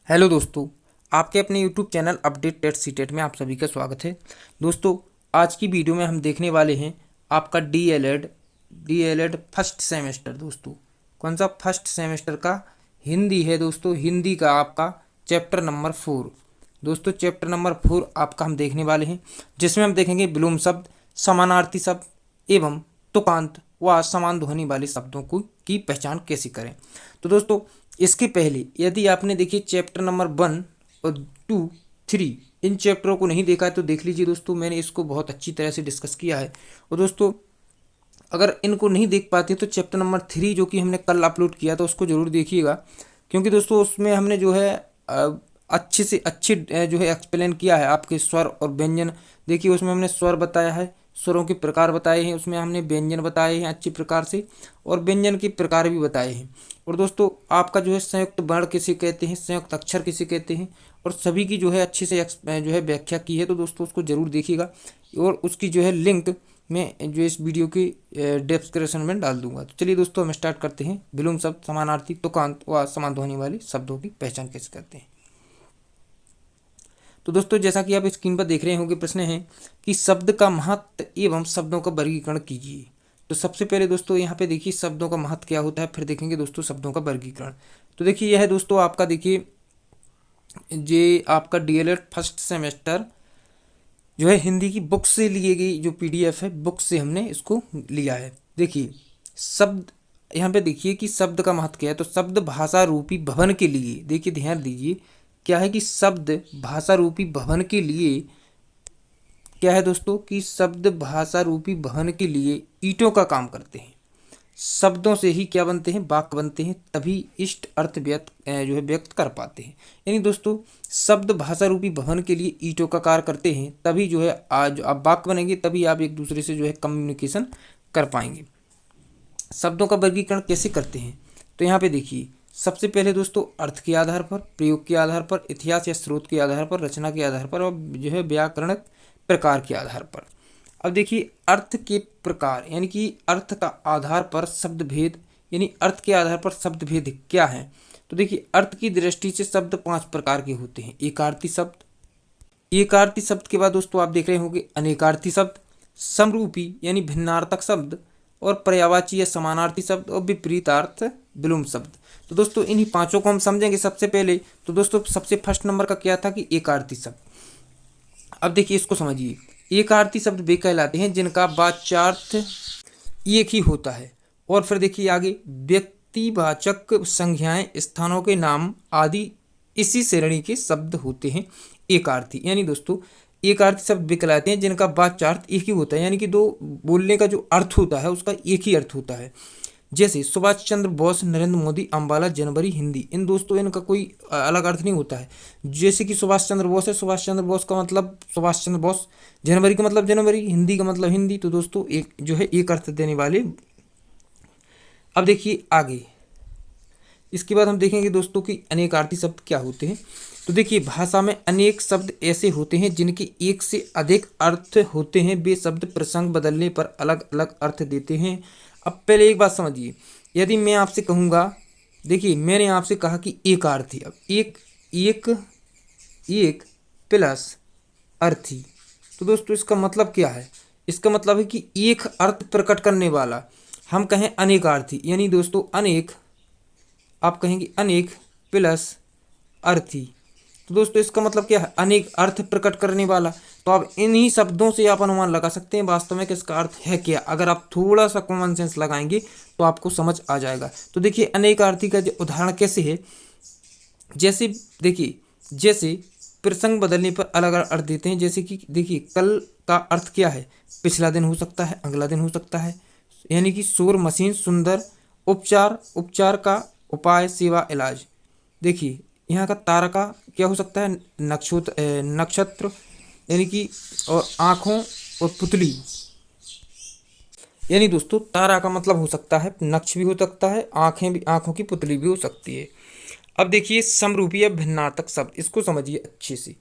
Hello दोस्तों, आपके अपने YouTube channel update TET C TET में आप सभी का स्वागत है। दोस्तों, आज की वीडियो में हम देखने वाले हैं आपका D El Ed first semester. दोस्तों, कौन सा फर्स्ट सेमेस्टर का हिंदी है। दोस्तों, हिंदी का आपका चैप्टर नंबर 4। दोस्तों, चैप्टर नंबर 4 आपका हम देखने वाले हैं, जिसमें हम देखेंगे विलोम शब्द, समानार्थी शब्द एवं तुकांत व समान ध्वनि वाले शब्दों को की पहचान कैसे करें। तो दोस्तों, इसके पहले यदि आपने देखिए चैप्टर नंबर 1 और 2, 3 इन चैप्टरों को नहीं देखा है तो देख लीजिए। दोस्तों, मैंने इसको बहुत अच्छी तरह से डिस्कस किया है। और दोस्तों, अगर इनको नहीं देख पाते तो चैप्टर नंबर 3 जो कि हमने कल अपलोड किया था उसको ज़रूर देखिएगा, क्योंकि दोस्तों उसमें हमने जो है अच्छे से अच्छे जो है एक्सप्लेन किया है आपके स्वर और व्यंजन। देखिए, उसमें हमने स्वर बताया है, स्वरों के प्रकार बताए हैं, उसमें हमने व्यंजन बताए हैं अच्छे प्रकार से, और व्यंजन के प्रकार भी बताए हैं। और दोस्तों, आपका जो है संयुक्त वर्ण किसे कहते हैं, संयुक्त अक्षर किसे कहते हैं, और सभी की जो है अच्छे से जो है व्याख्या की है। तो दोस्तों, उसको जरूर देखिएगा, और उसकी जो है लिंक मैं जो इस वीडियो की डिस्क्रिप्शन में डाल दूंगा। तो चलिए दोस्तों, हम स्टार्ट करते हैं। विलोम शब्द, समानार्थी, तुकांत व समान ध्वनि वाले शब्दों की पहचान कैसे करते हैं। तो दोस्तों, जैसा कि आप स्क्रीन पर देख रहे होंगे, प्रश्न है कि शब्द का महत्व एवं शब्दों का वर्गीकरण कीजिए। तो सबसे पहले दोस्तों यहाँ पे देखिए शब्दों का महत्व क्या होता है, फिर देखेंगे दोस्तों शब्दों का वर्गीकरण। तो देखिए, यह है दोस्तों आपका, देखिए ये आपका डीएलएड फर्स्ट सेमेस्टर जो है हिंदी की बुक से लिए गई जो पीडीएफ है, बुक से हमने इसको लिया है। देखिए शब्द, यहाँ पे देखिए कि शब्द का महत्व क्या है। तो शब्द भाषा रूपी भवन के लिए, देखिए ध्यान दीजिए, क्या है कि शब्द भाषा रूपी भवन के लिए, क्या है दोस्तों कि शब्द भाषा रूपी भवन के लिए ईंटों का काम करते हैं। शब्दों से ही क्या बनते हैं, वाक्य बनते हैं, तभी इष्ट अर्थ व्यक्त जो है व्यक्त कर पाते हैं। यानी दोस्तों, शब्द भाषा रूपी भवन के लिए ईंटों का कार्य करते हैं, तभी जो है आज आप वाक्य बनेंगे, तभी आप एक दूसरे से जो है कम्युनिकेशन कर पाएंगे। शब्दों का वर्गीकरण कैसे करते हैं, तो यहाँ पे देखिए, सबसे पहले दोस्तों अर्थ के आधार पर, प्रयोग के आधार पर, इतिहास या स्रोत के आधार पर, रचना के आधार पर, और जो है व्याकरण प्रकार के आधार पर। अब देखिए, अर्थ के प्रकार यानी कि अर्थ का आधार पर शब्द भेद, यानी अर्थ के आधार पर शब्द भेद क्या है। तो देखिए, अर्थ की दृष्टि से शब्द 5 प्रकार के होते हैं। एकार्थी शब्द, एकार्थी शब्द के बाद दोस्तों आप देख रहे होंगे अनेकार्थी शब्द, समरूपी यानी भिन्नार्थक शब्द, और पर्यायवाची या समानार्थी शब्द, और विपरीतार्थ विलोम शब्द। तो दोस्तों, इन्हीं पांचों को हम समझेंगे सबसे पहले। तो दोस्तों, सबसे फर्स्ट नंबर का क्या था कि एकार्थी शब्द। अब देखिए, इसको समझिए। एकार्थी शब्द वे कहलाते हैं जिनका वाच्यार्थ एक ही होता है। और फिर देखिए आगे, व्यक्तिवाचक संज्ञाएं, स्थानों के नाम आदि इसी श्रेणी के शब्द होते हैं एकार्थी। यानी दोस्तों, एकार्थी शब्द वे कहलाते हैं जिनका वाच्यार्थ एक ही होता है, यानी कि दो बोलने का जो अर्थ होता है उसका एक ही अर्थ होता है। जैसे सुभाष चंद्र बोस, नरेंद्र मोदी, अम्बाला, जनवरी, हिंदी। इन दोस्तों इनका कोई अलग अर्थ नहीं होता है। जैसे कि सुभाष चंद्र बोस है, सुभाष चंद्र बोस का मतलब सुभाष चंद्र बोस, जनवरी का मतलब जनवरी, हिंदी का मतलब हिंदी। तो दोस्तों एक जो है एक अर्थ देने वाले। अब देखिए आगे, इसके बाद हम देखेंगे दोस्तों कि अनेकार्थी शब्द क्या होते हैं। तो देखिए, भाषा में अनेक शब्द ऐसे होते हैं जिनके एक से अधिक अर्थ होते हैं। वे शब्द प्रसंग बदलने पर अलग अलग अर्थ देते हैं। अब पहले एक बात समझिए, यदि मैं आपसे कहूँगा, देखिए मैंने आपसे कहा कि एकार्थी, अब एक एक एक प्लस अर्थी। तो दोस्तों इसका मतलब क्या है, इसका मतलब है कि एक अर्थ प्रकट करने वाला। हम कहें अनेकार्थी, यानी दोस्तों अनेक, आप कहेंगे अनेक प्लस अर्थी। तो दोस्तों इसका मतलब क्या है, अनेक अर्थ प्रकट करने वाला। तो आप इन्हीं शब्दों से आप अनुमान लगा सकते हैं वास्तव में किसका अर्थ है क्या। अगर आप थोड़ा सा कॉमन सेंस लगाएंगे तो आपको समझ आ जाएगा। तो देखिए, अनेकार्थी का जो उदाहरण कैसे है, जैसे देखिए, जैसे प्रसंग बदलने पर अलग अलग अर्थ देते हैं। जैसे कि देखिए, कल का अर्थ क्या है, पिछला दिन हो सकता है, अगला दिन हो सकता है। यानी कि शोर, मशीन, सुंदर, उपचार, उपचार का उपाय, सेवा, इलाज। देखिए, यहाँ का तारा का क्या हो सकता है, नक्षत्र, यानी कि, और आँखों और पुतली। यानी दोस्तों तारा का मतलब हो सकता है नक्श भी हो सकता है, आँखें भी, आँखों की पुतली भी हो सकती है। अब देखिए, समरूपी या भिन्नार्थक शब्द, इसको समझिए अच्छे से।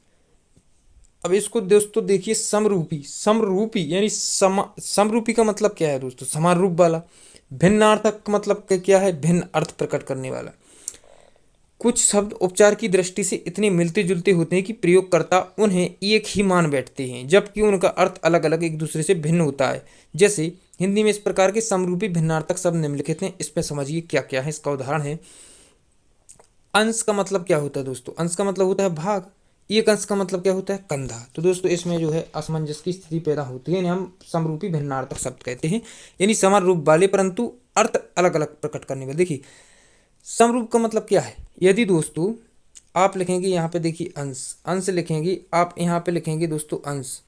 अब इसको दोस्तों देखिए, समरूपी, समरूपी यानी समरूपी का मतलब क्या है दोस्तों, समान रूप वाला। भिन्नार्थक का मतलब क्या है, भिन्न अर्थ प्रकट करने वाला। कुछ शब्द उपचार की दृष्टि से इतने मिलते जुलते होते हैं कि प्रयोगकर्ता उन्हें एक ही मान बैठते हैं, जबकि उनका अर्थ अलग अलग एक दूसरे से भिन्न होता है। जैसे हिंदी में इस प्रकार के समरूपी भिन्नार्थक शब्द निम्नलिखित हैं, इसमें समझिए क्या क्या है। इसका उदाहरण है, अंश का मतलब क्या होता है दोस्तों? अंश का मतलब होता है भाग। एक अंश का मतलब क्या होता है? कंधा। तो दोस्तों इसमें जो है असमंजस की स्थिति पैदा होती है, यानी हम समरूपी भिन्नार्थक शब्द कहते हैं, यानी समान रूप वाले परंतु अर्थ अलग अलग प्रकट करने वाले। देखिए समरूप का मतलब क्या है? यदि दोस्तों आप लिखेंगे यहाँ पे, देखिए अंश, अंश लिखेंगे आप, यहाँ पे लिखेंगे दोस्तों अंश,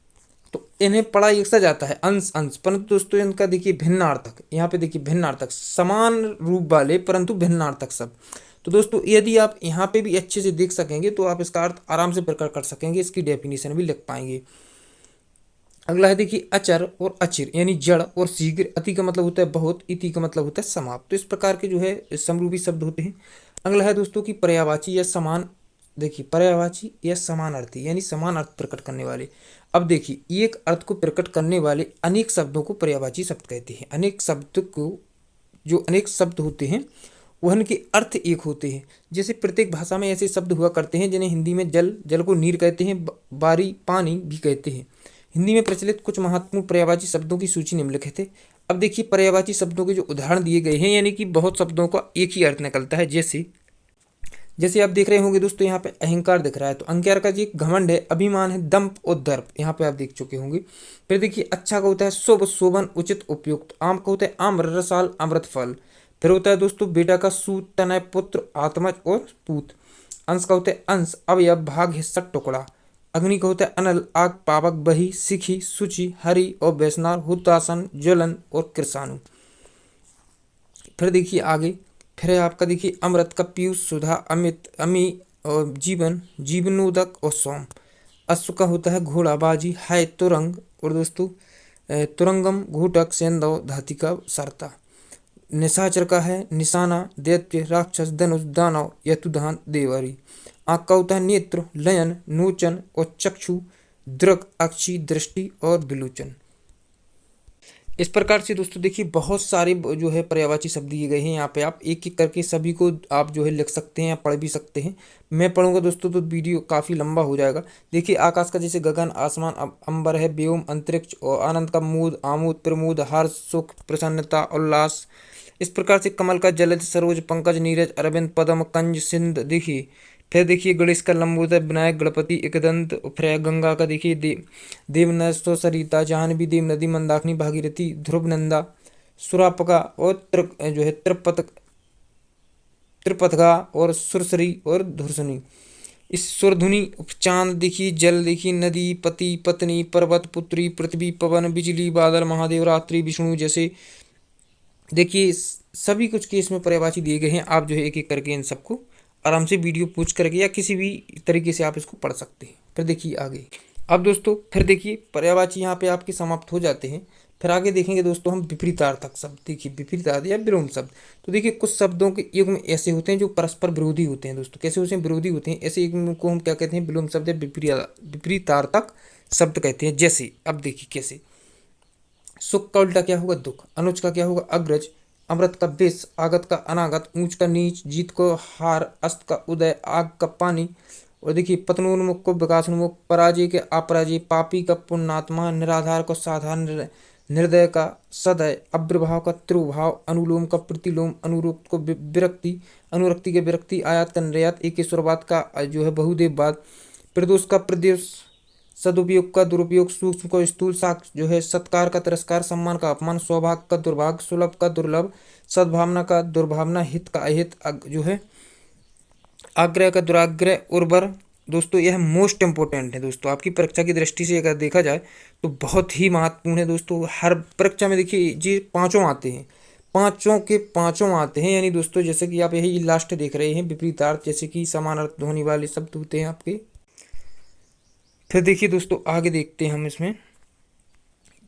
तो इन्हें पढ़ा एक सा जाता है अंश अंश, परंतु दोस्तों इनका देखिए भिन्नार्थक, यहाँ पे देखिए भिन्नार्थक, समान रूप वाले परंतु भिन्नार्थक शब्द। तो दोस्तों यदि आप यहाँ पे भी अच्छे से देख सकेंगे तो आप इसका अर्थ आराम से प्रकट कर सकेंगे, इसकी डेफिनेशन भी लिख पाएंगे। अगला है देखिए अचर और अचिर, यानी जड़ और शीघ्र। अति का मतलब होता है बहुत, इति का मतलब होता है समाप्त। तो इस प्रकार के जो है समरूपी शब्द होते हैं। अगला है दोस्तों कि पर्यायवाची या समान। देखिए पर्यायवाची या समानार्थी, यानी समान अर्थ प्रकट करने वाले। अब देखिए एक अर्थ को प्रकट करने वाले अनेक शब्दों को पर्यायवाची शब्द कहते हैं। अनेक शब्द को, जो अनेक शब्द होते हैं वह उनके अर्थ एक होते हैं। जैसे प्रत्येक भाषा में ऐसे शब्द हुआ करते हैं जिन्हें हिंदी में जल, जल को नीर कहते हैं, बारी पानी भी कहते हैं। हिंदी में प्रचलित कुछ महत्वपूर्ण पर्यायवाची शब्दों की सूची निम्नलिखित है। अब देखिए पर्यायवाची शब्दों के जो उदाहरण दिए गए हैं, यानी कि बहुत शब्दों का एक ही अर्थ निकलता है। जैसे जैसे आप देख रहे होंगे दोस्तों, यहाँ पे अहंकार दिख रहा है, तो अहंकार का जी घमंड है, अभिमान है, दंप और दर्प, यहाँ पे आप देख चुके होंगे। फिर देखिए अच्छा का होता है शुभ, शोभन, उचित, उपयुक्त। आम का होता है आम्र, रसाल, अमृत फल। फिर होता है दोस्तों बेटा का सूत, तनय, पुत्र, आत्मज और पूत। अंश का होता है अंश, अवयव, भाग, हिस्सा, टुकड़ा। अग्नि का होता है अनल, आग, पावक, बही, सिखी, सूचि, हरि और वैष्णव, हुतासन, ज्वलन और कृषाणु। फिर देखिए आगे, फिर है आपका देखिए अमृत का पीयूष, सुधा, अमित, अमी और जीवन, जीवनोदक और सोम। अश्व का होता है घोड़ा, बाजी, है तुरंग और दोस्तों तुरंगम, घूटक, सेंदव, धातिका, सरता। निशाचर का है निशाना, दैत्य, राक्षस, धनुष, दानव, यतुधान, देवरी। आँख का होता है नेत्र, लयन, नोचन और चक्षु, दृक, अक्षी, दृष्टि और विलोचन। इस प्रकार से दोस्तों देखिए बहुत सारे जो है पर्यायवाची शब्द दिए गए हैं। यहाँ पे आप एक एक करके सभी को आप जो है लिख सकते हैं या पढ़ भी सकते हैं। मैं पढ़ूंगा दोस्तों तो वीडियो काफ़ी लंबा हो जाएगा। देखिए आकाश का जैसे गगन, आसमान, अंबर है, व्योम, अंतरिक्ष और आनंद का मूद, आमोद, प्रमोद, हर्ष, सुख, प्रसन्नता, उल्लास। इस प्रकार से कमल का जलज, सरोज, पंकज, नीरज, अरविंद, पद्म, कंज, सिंध। देखिए फिर देखिए गणेश का लंबोदर, विनायक, गणपति, एकदंत। फिर गंगा का देखिए देवनस्तो, सरिता, जाह्नवी, देव नदी, मंदाकिनी, भागीरथी, ध्रुवनंदा, सुरापका और जो है त्रिपथगा और सुरसरी और धुरसनी। इस सुरधुनी, चांद देखिए, जल देखिए, नदी, पति, पत्नी, पर्वत, पुत्री, पृथ्वी, पवन, बिजली, बादल, महादेव, रात्रि, विष्णु। जैसे देखिए सभी कुछ केस में पर्यायवाची दिए गए हैं। आप जो है एक एक करके इन सबको आराम से वीडियो पूछ करके या किसी भी तरीके से आप इसको पढ़ सकते हैं। फिर देखिए आगे, अब दोस्तों फिर देखिए पर्यायवाची यहाँ पे आपके समाप्त हो जाते हैं। फिर आगे देखेंगे दोस्तों हम विपरीतार्थक शब्द। देखिए विपरीतार्थ या विलोम शब्द। तो देखिए कुछ शब्दों के युग्म ऐसे होते हैं जो परस्पर विरोधी होते हैं दोस्तों। कैसे होते हैं? विरोधी होते हैं। ऐसे युग्म को हम क्या कहते हैं? विलोम शब्द या विपरीतार्थक शब्द कहते हैं। जैसे अब देखिए कैसे, सुख का उल्टा क्या होगा? दुख। अनुज का क्या होगा? अग्रज। अमृत का विष, आगत का अनागत, ऊंच का नीच, जीत को हार, अस्त का उदय, आग का पानी। और देखिए पतनोन्मुख को विकासोन्मुख, पराजय के अपराजय, पापी का पुण्यात्मा, निराधार को साधारण, निर्दय का सदय, अव्यभाव का त्रुभाव, अनुलोम का प्रतिलोम, अनुरूक्त को विरक्ति, अनुरक्ति के विरक्ति, आयात का निर्यात, एकेश्वरवाद का जो है बहुदेववाद, प्रदोष का प्रदेश, सदुपयोग का दुरुपयोग, सूक्ष्म को स्थूल, साक्ष जो है सत्कार का तिरस्कार, सम्मान का अपमान, सौभाग्य का दुर्भाग्य, सुलभ का दुर्लभ, सद्भावना का दुर्भावना, हित का अहित, जो है आग्रह का दुराग्रह, उर्वर। दोस्तों यह मोस्ट इंपॉर्टेंट है दोस्तों, आपकी परीक्षा की दृष्टि से अगर देखा जाए तो बहुत ही महत्वपूर्ण है दोस्तों। हर परीक्षा में देखिए जी पाँचों आते हैं, पाँचों के पाँचों आते हैं। यानी दोस्तों जैसे कि आप यही लास्ट देख रहे हैं विपरीतार्थ, जैसे कि समान अर्थ ध्वनि वाले शब्द होते हैं आपके। फिर देखिए दोस्तों आगे देखते हैं हम इसमें,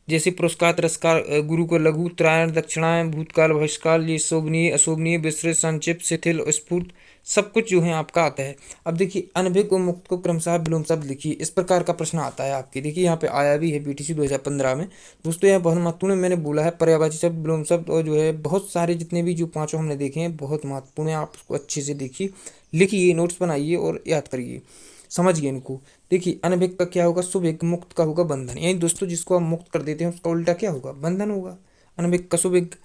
जैसे पुरस्कार, तिरस्कार, गुरु को लघु, त्रायण, दक्षिणाएं, भूतकाल, भविष्यकाल, ये शोभनीय, अशोभनीय, विस्तृत, संक्षिप्त, शिथिल, स्फूर्त, सब कुछ जो है आपका आता है। अब देखिए अनभिज्ञ व मुक्त को क्रमशः विलोम शब्द लिखिए, इस प्रकार का प्रश्न आता है आपके। देखिए यहाँ पे आया भी है बीटीसी 2015 में। दोस्तों यह बहुत महत्वपूर्ण मैंने बोला है, पर्यायवाची शब्द, विलोम शब्द और जो है बहुत सारे जितने भी जो पांचों हमने देखे हैं बहुत महत्वपूर्ण है। आप उसको अच्छे से देखिए, लिखिए, नोट्स बनाइए और याद करिए, समझिए इनको। देखिए अनभिज्ञ का क्या होगा सुभिज्ञ, मुक्त का होगा बंधन। यानी दोस्तों जिसको आप मुक्त कर देते हैं उसका उल्टा क्या होगा, बंधन होगा, अनभिज्ञ का सुभिज्ञ।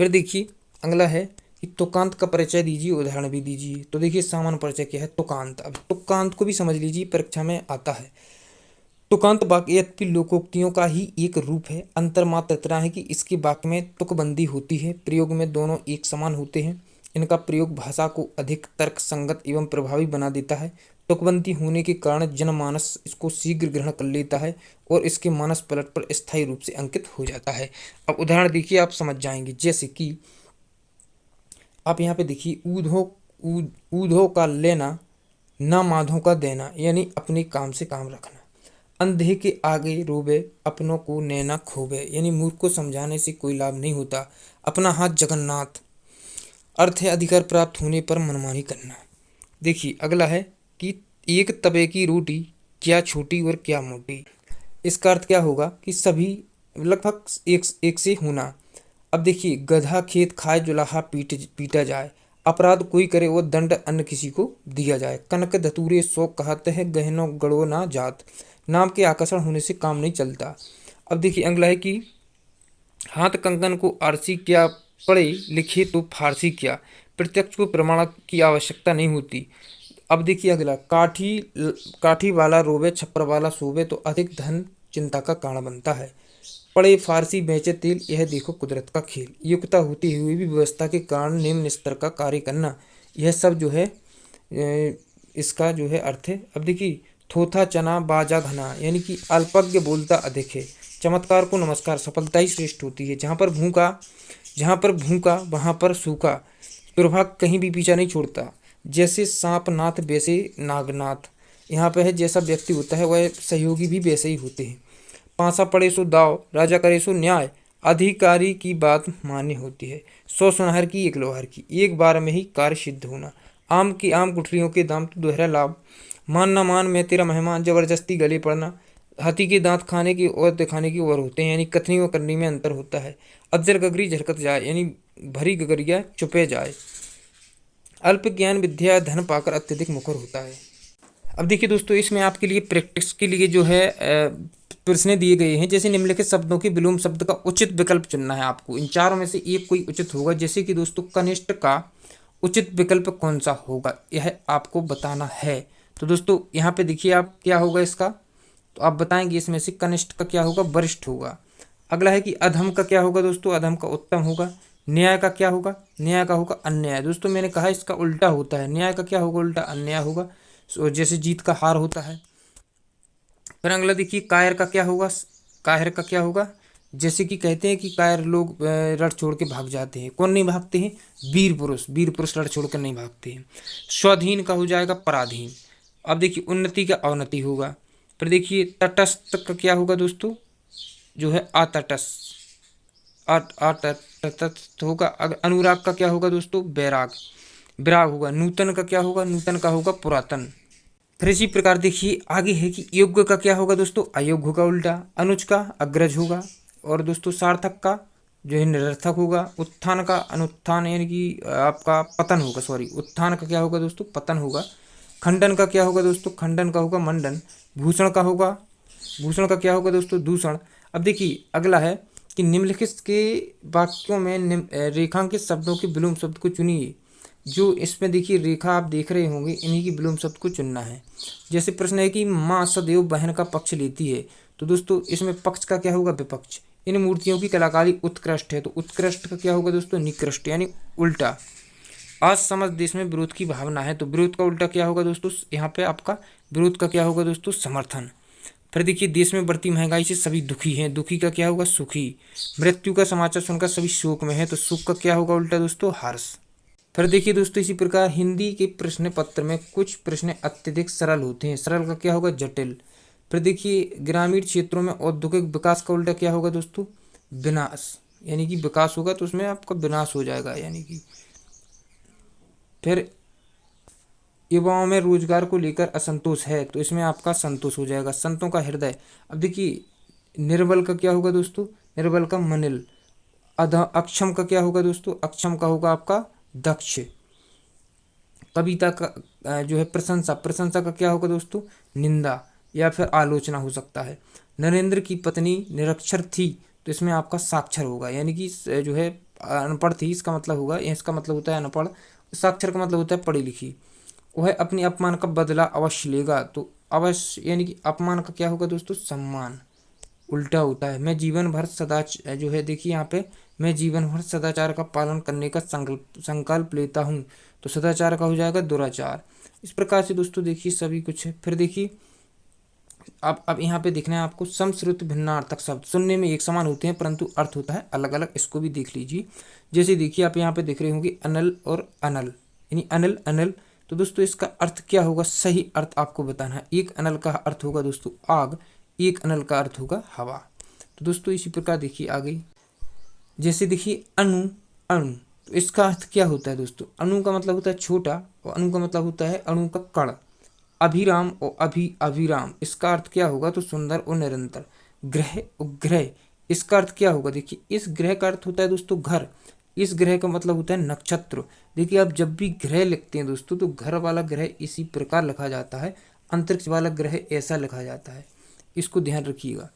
फिर देखिए अगला है कि तुकांत का परिचय दीजिए, उदाहरण भी दीजिए। तो देखिए सामान्य परिचय क्या है, तुकांत। अब तुकांत को भी समझ लीजिए, परीक्षा में आता है। तुकांत वाक्य की लोकोक्तियों का ही एक रूप है। अंतर मात्र इतना है कि इसके वाक्य में तुकबंदी होती है, प्रयोग में दोनों एक समान होते हैं। इनका प्रयोग भाषा को अधिक तर्क संगत एवं प्रभावी बना देता है। तुकबंदी होने के कारण जनमानस इसको शीघ्र ग्रहण कर लेता है और इसके मानस पलट पर स्थायी रूप से अंकित हो जाता है। अब उदाहरण देखिए, आप समझ जाएंगे। जैसे कि आप यहाँ पे देखिए, ऊधो का लेना, ना माधो का देना, यानी अपने काम से काम रखना। अंधे के आगे रोबे, अपनों को नैना खोबे, यानी मूर्ख को समझाने से कोई लाभ नहीं होता। अपना हाथ जगन्नाथ। अर्थ है अधिकार प्राप्त होने पर मनमानी करना। देखिए अगला है कि एक तवे की रोटी, क्या छोटी और क्या मोटी। इसका अर्थ क्या होगा कि सभी लगभग एक से होना। अब देखिए गधा खेत खाए, जुलाहा पीटा जाए। अपराध कोई करे वो दंड अन्य किसी को दिया जाए। कनक धतूरे सो कहते हैं, गहनो गड़ो ना जात। नाम के आकर्षण होने से काम नहीं चलता। अब देखिए अगला है कि हाथ कंकन को आरसी क्या, पढ़े लिखे तो फारसी क्या। प्रत्यक्ष को प्रमाण की आवश्यकता नहीं होती। अब देखिए अगला, काठी वाला रोवे, छप्पर वाला सोवे, तो अधिक धन चिंता का कारण बनता है। पढ़े फारसी बेचे तेल, यह देखो कुदरत का खेल। युक्ता होती हुई भी व्यवस्था के कारण निम्न स्तर का कार्य करना, यह सब जो है इसका जो है अर्थ है। अब देखिए थोथा चना बाजा घना, यानी कि अल्पज्ञ बोलता अधिक है। चमत्कार को नमस्कार, सफलता ही श्रेष्ठ होती है। जहाँ पर भूखा वहाँ पर सूखा, दुर्भाग्य कहीं भी पीछा नहीं छोड़ता। जैसे सांप नाथ वैसे नागनाथ। यहाँ पे है जैसा व्यक्ति होता है वह सहयोगी भी वैसे ही होते हैं। पांसा पड़े सो दाव, राजा करे सो न्याय। अधिकारी की बात मान्य होती है। 100 सुनार की 1 लोहार की, एक बार में ही कार्य सिद्ध होना। आम की आम गुठलियों के दाम तो दोहरा लाभ। मान ना मान मैं तेरा मेहमान, जबरदस्ती गले पड़ना। हाथी के दांत खाने की और दिखाने की ओर होते हैं, यानी कथनी और करनी में अंतर होता है। अजर गगरी झरकत जाए, यानी भरी गगरिया चुपे जाए। अल्प ज्ञान विद्या धन पाकर अत्यधिक मुखर होता है। अब देखिए दोस्तों, इसमें आपके लिए प्रैक्टिस के लिए जो है प्रश्न दिए गए हैं। जैसे निम्नलिखित शब्दों के विलोम शब्द का उचित विकल्प चुनना है आपको। इन चारों में से एक कोई उचित होगा। जैसे कि दोस्तों कनिष्ठ का उचित विकल्प कौन सा होगा, यह आपको बताना है। तो दोस्तों यहाँ पे देखिए आप क्या होगा इसका, तो आप बताएंगे इसमें से कनिष्ठ का क्या होगा, वरिष्ठ होगा। अगला है कि अधम का क्या होगा दोस्तों, अधम का उत्तम होगा। न्याय का क्या होगा, न्याय का होगा अन्याय। दोस्तों मैंने कहा इसका उल्टा होता है, न्याय का क्या होगा, उल्टा अन्याय होगा। जैसे जीत का हार होता है। फिर अगला देखिए कायर का क्या होगा, कायर का क्या होगा, जैसे कि कहते हैं कि कायर लोग रण छोड़ के भाग जाते हैं। कौन नहीं भागते हैं, वीर पुरुष रण छोड़ कर नहीं भागते हैं। स्वाधीन का हो जाएगा पराधीन। अब देखिए उन्नति का अवनति होगा। फिर देखिए तटस्थ का क्या होगा दोस्तों, जो है अतटस्थ होगा। अनुराग का क्या होगा दोस्तों, विराग होगा। नूतन का क्या होगा, नूतन का होगा पुरातन। फिर इसी प्रकार देखिए आगे है कि योग्य का क्या होगा दोस्तों, अयोग्य का उल्टा। अनुज का अग्रज होगा। और दोस्तों सार्थक का जो है निरर्थक होगा। उत्थान का अनुत्थान, यानी कि आपका पतन होगा, सॉरी उत्थान का क्या होगा दोस्तों, पतन होगा। खंडन का क्या होगा दोस्तों, खंडन का होगा मंडन। भूषण का क्या होगा दोस्तों, दूषण। अब देखिए अगला है कि निम्नलिखित के वाक्यों में रेखांकित शब्दों के विलोम शब्द को चुनिए। जो इसमें देखिए रेखा आप देख रहे होंगे, इन्हीं की विलोम शब्द को चुनना है। जैसे प्रश्न है कि माँ सदैव बहन का पक्ष लेती है, तो दोस्तों इसमें पक्ष का क्या होगा, विपक्ष। इन मूर्तियों की कलाकारी उत्कृष्ट है, तो उत्कृष्ट का क्या होगा दोस्तों, निकृष्ट, यानी उल्टा। आज समझ देश में विरोध की भावना है, तो विरोध का उल्टा क्या होगा दोस्तों, यहाँ पे आपका विरोध का क्या होगा दोस्तों, समर्थन। फिर देखिए देश में बढ़ती महंगाई से सभी दुखी हैं, दुखी का क्या होगा, सुखी। मृत्यु का समाचार सुनकर सभी शोक में है, तो शोक का क्या होगा उल्टा दोस्तों, हर्ष। फिर देखिए दोस्तों इसी प्रकार हिंदी के प्रश्न पत्र में कुछ प्रश्न अत्यधिक सरल होते हैं, सरल का क्या होगा, जटिल। फिर देखिए ग्रामीण क्षेत्रों में औद्योगिक विकास का उल्टा क्या होगा दोस्तों, विनाश, यानी कि विकास होगा तो उसमें आपका विनाश हो जाएगा, यानी कि। फिर युवाओं में रोजगार को लेकर असंतोष है, तो इसमें आपका संतोष हो जाएगा। संतों का हृदय, अब देखिए निर्बल का क्या होगा दोस्तों, निर्बल का मनिल। अक्षम का क्या होगा दोस्तों, अक्षम का होगा आपका दक्ष। कविता का जो है प्रशंसा, प्रशंसा का क्या होगा दोस्तों, निंदा या फिर आलोचना हो सकता है। नरेंद्र की पत्नी निरक्षर थी, तो इसमें आपका साक्षर होगा, यानी कि जो है अनपढ़ थी, इसका मतलब होगा, इसका मतलब होता है अनपढ़। साक्षर का मतलब होता है पढ़ी लिखी। वह अपनी अपमान का बदला अवश्य लेगा, तो अवश्य यानी कि अपमान का क्या होगा दोस्तों, सम्मान। उल्टा होता है। मैं जीवन भर जो है देखिए यहाँ पे, मैं जीवन भर सदाचार का पालन करने का संकल्प लेता हूँ, तो सदाचार का हो जाएगा दुराचार। इस प्रकार से दोस्तों देखिए सभी कुछ है। फिर देखिए अब यहाँ पे देखना है आपको, समश्रुत भिन्नार्थक शब्द सुनने में एक समान होते हैं परंतु अर्थ होता है अलग अलग, इसको भी देख लीजिए। जैसे देखिए आप यहाँ पे देख रहे होंगे अनल और अनल, यानी अनल अनल, तो दोस्तों इसका अर्थ क्या होगा, सही अर्थ आपको बताना है। एक अनल का अर्थ होगा दोस्तों आग, एक अनल का अर्थ होगा हवा। तो दोस्तों इसी प्रकार देखिए आगे, जैसे देखिए अणु, अणु, तो इसका अर्थ क्या होता है दोस्तों, अणु का मतलब होता है छोटा और अणु का मतलब होता है अणु का कण। अभिराम और अभिराम, इसका अर्थ क्या होगा, तो सुंदर और निरंतर। ग्रह और ग्रह, इसका अर्थ क्या होगा, देखिए इस ग्रह का अर्थ होता है दोस्तों घर, इस ग्रह का मतलब होता है नक्षत्र। देखिए आप जब भी ग्रह लिखते हैं दोस्तों, तो घर वाला ग्रह इसी प्रकार लिखा जाता है, अंतरिक्ष वाला ग्रह ऐसा लिखा जाता है, इसको ध्यान रखिएगा।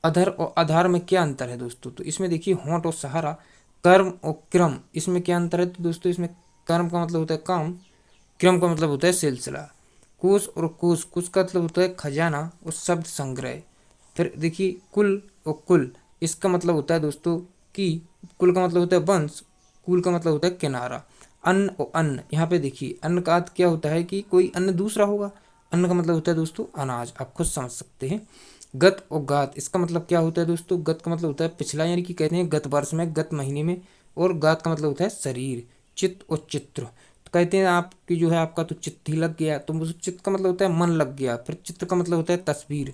अधर और आधार में क्या अंतर है दोस्तों, तो इसमें देखिए होंठ और सहारा। कर्म और क्रम, इसमें क्या अंतर है, तो दोस्तों इसमें कर्म का मतलब होता है काम, क्रम का मतलब होता है सिलसिला। कोश और कोश, कोश का मतलब होता है खजाना और शब्द संग्रह। फिर देखिए कुल और कुल, इसका मतलब होता है दोस्तों कि कुल का मतलब होता है वंश, कुल का मतलब होता है किनारा। अन्न और अन्न, यहाँ पे देखिए अन्न का अर्थ क्या होता है कि कोई अन्न दूसरा होगा, अन्न का मतलब होता है दोस्तों अनाज, आप खुद समझ सकते हैं। गत और गात, इसका मतलब क्या होता है दोस्तों, गत का मतलब होता है पिछला, यानी कि कहते हैं गत वर्ष में, गत महीने में, और गात का मतलब होता है शरीर। चित्त और चित्र, तो कहते हैं आपकी जो है आपका तो चित्त ही लग गया, तो चित्त का मतलब होता है मन लग गया। फिर चित्र का मतलब होता है तस्वीर,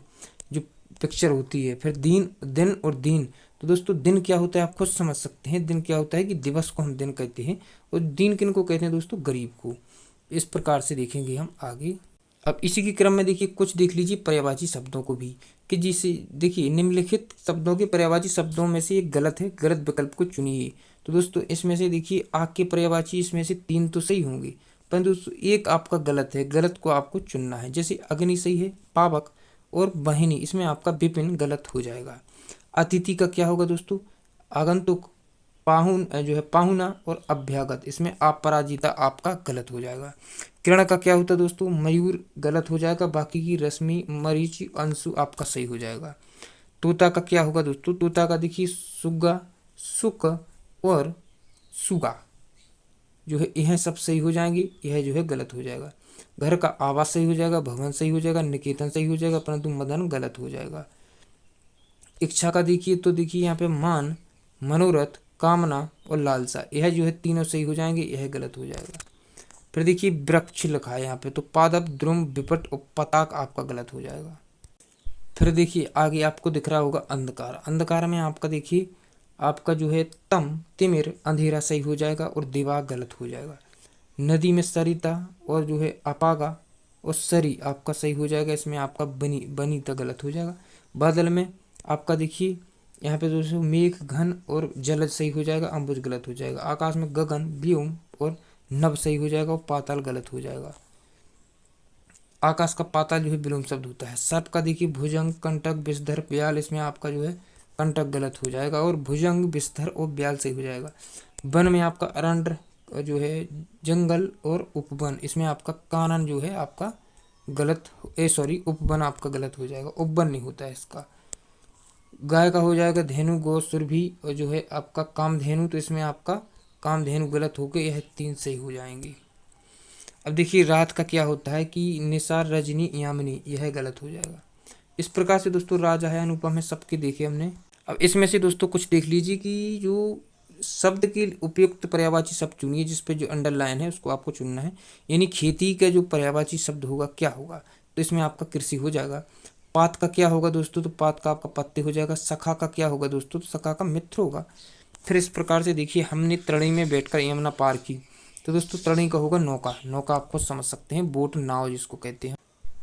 जो पिक्चर होती है। फिर दिन, दिन और दीन, तो दोस्तों दिन क्या होता है आप खुद समझ सकते हैं। दिन क्या होता है कि दिवस को हम दिन कहते हैं, और दीन किन को कहते हैं दोस्तों, गरीब को। इस प्रकार से देखेंगे हम आगे। अब इसी के क्रम में देखिए कुछ देख लीजिए पर्यायवाची शब्दों को भी, कि जिसे देखिए निम्नलिखित शब्दों के पर्यायवाची शब्दों में से एक गलत है, गलत विकल्प को चुनिए। तो दोस्तों इसमें से देखिए आग के पर्यायवाची इसमें से 3 तो सही होंगे, परंतु एक आपका गलत है, गलत को आपको चुनना है। जैसे अग्नि सही है, पावक और वाहिनी, इसमें आपका विपिन गलत हो जाएगा। अतिथि का क्या होगा दोस्तों, आगंतुक, पाहुन जो है पाहुना और अभ्यागत, इसमें अपराजिता आपका गलत हो जाएगा। किरण का क्या होता है दोस्तों, मयूर गलत हो जाएगा, बाकी की रश्मि, मरीचि, अंशु आपका सही हो जाएगा। तोता का क्या होगा दोस्तों, तोता का देखिए सुग्गा, सुक और सुगा जो है यह सब सही हो जाएंगे, यह जो है गलत हो जाएगा। घर का आवास सही हो जाएगा, भवन सही हो जाएगा, निकेतन सही हो जाएगा, परंतु मदन गलत हो जाएगा। इच्छा का देखिए तो देखिए यहाँ पे मान, मनोरथ, कामना और लालसा, यह जो है तीनों सही हो जाएंगे, यह गलत हो जाएगा। फिर देखिए वृक्ष लिखा है यहाँ पे, तो पादप, द्रुम, विपट और पताक आपका गलत हो जाएगा। फिर देखिए आगे आपको दिख रहा होगा अंधकार, अंधकार में आपका देखिए आपका जो है तम, तिमिर, अंधेरा सही हो जाएगा, और दिवाग गलत हो जाएगा। नदी में सरिता और जो है अपागा और सरी आपका सही हो जाएगा, इसमें आपका बनीता गलत हो जाएगा। बादल में आपका देखिए यहाँ पे दोस्तों मेघ, घन और जलज सही हो जाएगा, अंबुज गलत हो जाएगा। आकाश में गगन, व्योम और नभ सही हो जाएगा, और पाताल गलत हो जाएगा। आकाश का पाताल जो है विलोम शब्द होता है। सर्प का देखिए भुजंग, कंटक, विषधर, ब्याल, इसमें आपका जो है कंटक गलत हो जाएगा, और भुजंग, विषधर और ब्याल सही हो जाएगा। वन में आपका अरण्य जो है जंगल और उपवन, इसमें आपका कानन जो है आपका गलत, उपवन आपका गलत हो जाएगा, उपवन नहीं होता है इसका। गाय का हो जाएगा धेनु, गौ, सुरभि और जो है आपका कामधेनु, तो इसमें आपका कामधेनु गलत होकर यह 3 सही हो जाएंगे। अब देखिए रात का क्या होता है कि निसार, रजनी, यामिनी, यह गलत हो जाएगा। इस प्रकार से दोस्तों राजा है, अनुपम है, सबके देखे हमने। अब इसमें से दोस्तों कुछ देख लीजिए कि जो शब्द के उपयुक्त पर्यायवाची शब्द चुनिए, जिस पे जो अंडरलाइन है उसको आपको चुनना है। यानी खेती का जो पर्यायवाची शब्द होगा क्या होगा, तो इसमें आपका कृषि हो जाएगा। पात का क्या होगा दोस्तों, तो पात का आपका पत्ते हो जाएगा। सखा का क्या होगा दोस्तों, तो सखा का मित्र होगा। फिर इस प्रकार से देखिए हमने तराई में बैठकर यमुना पार की, तो दोस्तों तरणी का होगा नौका, नौका आप खुद समझ सकते हैं, बोट नाव जिसको कहते हैं।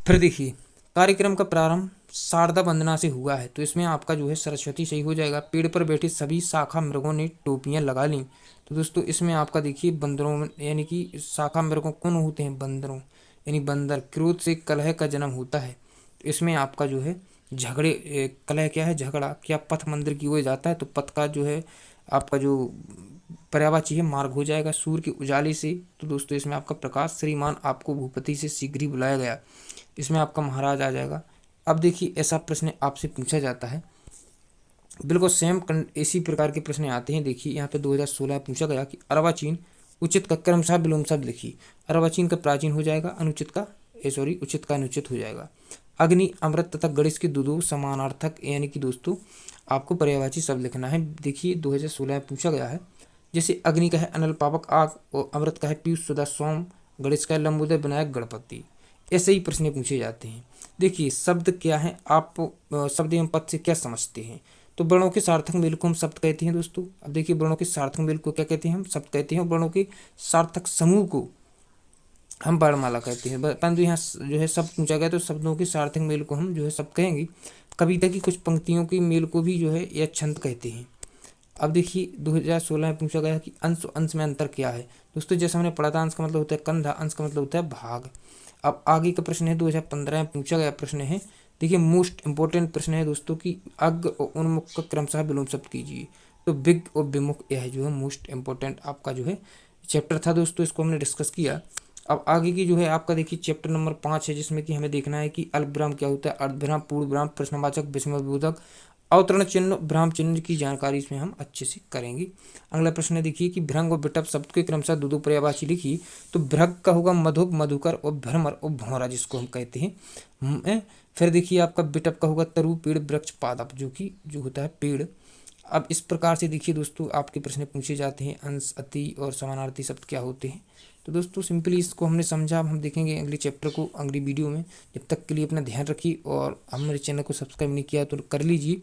फिर देखिए कार्यक्रम का प्रारंभ शारदा वंदना से हुआ है, तो इसमें आपका जो है सरस्वती सही हो जाएगा। पेड़ पर बैठे सभी शाखा मृगों ने टोपियां लगा लीं, तो दोस्तों इसमें आपका देखिए बंदरों यानी कि शाखा मृगों कौन होते हैं, बंदरों यानी बंदर। क्रोध से कलह का जन्म होता है, तो इसमें आपका जो है झगड़े, कलह क्या है, झगड़ा। क्या पथ मंदिर की ओर जाता है, तो पथ का जो है आपका जो पर्यायवाची है मार्ग हो जाएगा। सूर्य के उजाले से, तो दोस्तों इसमें आपका प्रकाश। श्रीमान आपको भूपति से शीघ्र ही बुलाया गया, इसमें आपका महाराज आ जाएगा। अब देखिए ऐसा प्रश्न आपसे पूछा जाता है, बिल्कुल सेम इसी प्रकार के प्रश्न आते हैं। देखिए यहाँ पे 2016 पूछा गया कि अर्वाचीन उचित का क्रमशः विलोम शब्द लिखिए। अर्वाचीन का प्राचीन हो जाएगा, अनुचित का उचित का अनुचित हो जाएगा। अग्नि, अमृत तथा गणेश के दो समानार्थक यानी कि दोस्तों आपको पर्यायवाची शब्द लिखना है। देखिए 2016 में पूछा गया है, जैसे अग्नि का है अनल पावक आग, और अमृत का है पीयूष सुधा सोम, गणेश का है लंबोदर विनायक गणपति। ऐसे ही प्रश्न पूछे जाते हैं। देखिए शब्द क्या है, आप शब्द एवं पद से क्या समझते हैं, तो वर्णों के सार्थक मेल को हम शब्द कहते हैं दोस्तों। अब देखिए वर्णों के सार्थक मेल को क्या कहते हैं, हम शब्द कहते हैं। वर्णों के सार्थक समूह को हम वर्णमाला कहते हैं। परंतु यहाँ जो है शब्द पूछा गया, तो शब्दों के सार्थक मेल को हम जो है शब्द कहेंगे। कविता की कुछ पंक्तियों के मेल को भी जो है यह छंद कहते हैं। अब देखिए 2016 में पूछा गया कि अंश अंश में अंतर क्या है। दोस्तों जैसे हमने पढ़ा था, अंश का मतलब होता है कंधा, अंश का मतलब होता है भाग। अब आगे का प्रश्न है 2015 में पूछा गया प्रश्न है, देखिए मोस्ट इंपॉर्टेंट प्रश्न है दोस्तों कि अग्र और उन्मुख का क्रमशः विलोम शब्द कीजिए। तो विग और विमुख, यह जो है मोस्ट इंपॉर्टेंट आपका जो है चैप्टर था दोस्तों, इसको हमने डिस्कस किया। अब आगे की जो है आपका देखिए चैप्टर नंबर 5 है, जिसमें कि हमें देखना है कि अल्पविराम क्या होता है, अर्धविराम, पूर्णविराम, प्रश्नवाचक, विस्मयबोधक, अवतरण चिन्ह, भ्राम चिन्ह की जानकारी इसमें हम अच्छे से करेंगे। अगला प्रश्न देखिए कि भ्रंग और विटप शब्द के क्रमशः दो पर्यायवाची लिखिए। तो भ्रग का होगा मधुक, मधुकर और भ्रमर और भौरा जिसको हम कहते हैं। फिर देखिए आपका विटप का होगा तरु, पेड़, वृक्ष, पादप, जो होता है पेड़। अब इस प्रकार से देखिए दोस्तों आपके प्रश्न पूछे जाते हैं, अंश, अति और समानार्थी शब्द क्या होते हैं। तो दोस्तों सिंपली इसको हमने समझा। अब हम देखेंगे अगले चैप्टर को अगली वीडियो में। जब तक के लिए अपना ध्यान रखिए, और हमारे चैनल को सब्सक्राइब नहीं किया तो कर लीजिए,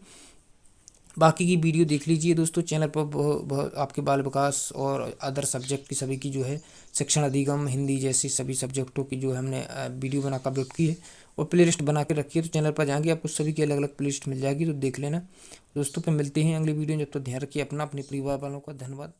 बाकी की वीडियो देख लीजिए दोस्तों। चैनल पर आपके बाल विकास और अदर सब्जेक्ट की सभी की जो है शिक्षण अधिगम, हिंदी जैसी सभी सब्जेक्टों की जो है हमने वीडियो बना कर अपलोड की है, और प्ले लिस्ट बना के रखी है। तो चैनल पर जाएंगे आपको सभी की अलग अलग प्ले लिस्ट मिल जाएगी, तो देख लेना दोस्तों। पे मिलते हैं अगली वीडियो में, जब तक ध्यान रखिए अपना, अपने परिवार वालों का। धन्यवाद।